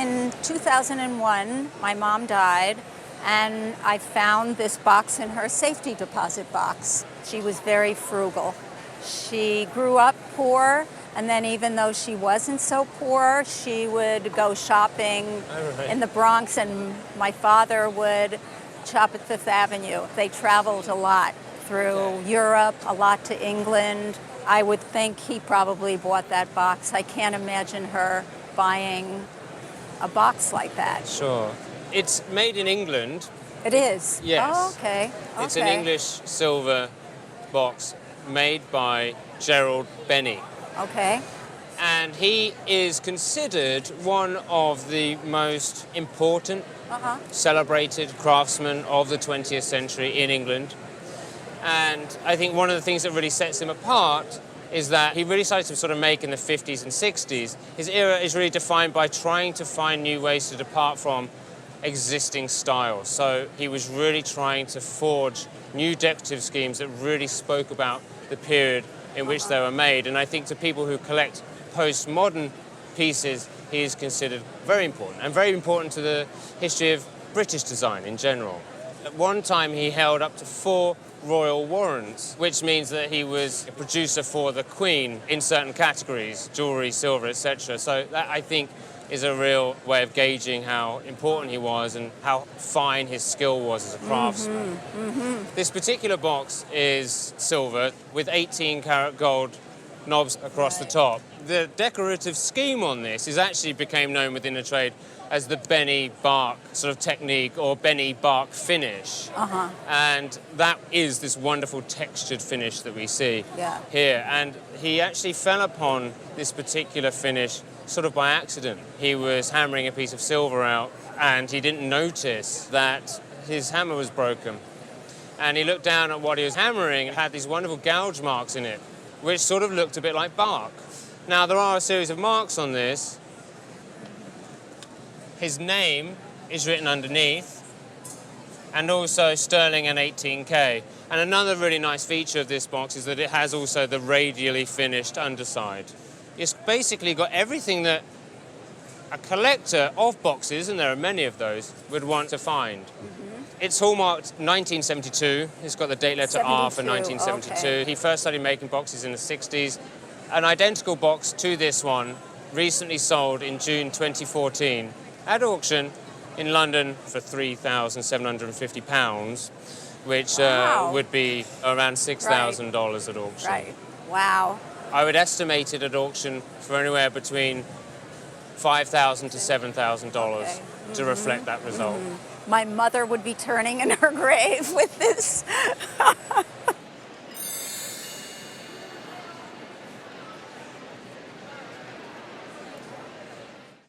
in 2001, my mom died, and I found this box in her safety deposit box. She was very frugal. She grew up poor, and then even though she wasn't so poor, she would go shopping in the Bronx, and my father would shop at Fifth Avenue. They traveled a lot through Europe, a lot to England. I would think he probably bought that box. I can't imagine her buying a box like that. Sure. It's made in England. It is? Yes. Oh, okay. It's an English silver box made by Gerald Benney. Okay. And he is considered one of the most important, celebrated craftsmen of the 20th century in England. And I think one of the things that really sets him apart is that he really started to sort of make in the 50s and 60s. His era is really defined by trying to find new ways to depart from existing styles. So he was really trying to forge new decorative schemes that really spoke about the period in which they were made. And I think to people who collect postmodern pieces, he is considered very important, and very important to the history of British design in general. At one time, he held up to 4 royal warrants, which means that he was a producer for the Queen in certain categories, jewellery, silver, etc. So that, I think, is a real way of gauging how important he was and how fine his skill was as a craftsman. This particular box is silver with 18-karat gold knobs across the top. The decorative scheme on this actually became known within the trade as the Benney bark sort of technique, or Benney bark finish. And that is this wonderful textured finish that we see here. And he actually fell upon this particular finish sort of by accident. He was hammering a piece of silver out, and he didn't notice that his hammer was broken. And he looked down at what he was hammering. It had these wonderful gouge marks in it, which sort of looked a bit like bark. Now, there are a series of marks on this. His name is written underneath, and also sterling and 18K. And another really nice feature of this box is that it has also the radially finished underside. It's basically got everything that a collector of boxes, and there are many of those, would want to find. It's hallmarked 1972. It's got the date letter R for 1972. Okay. He first started making boxes in the 60s. An identical box to this one recently sold in June 2014 at auction in London for £3,750, which would be around $6,000 at auction. Right. Wow. I would estimate it at auction for anywhere between $5,000 to $7,000 to reflect that result. My mother would be turning in her grave with this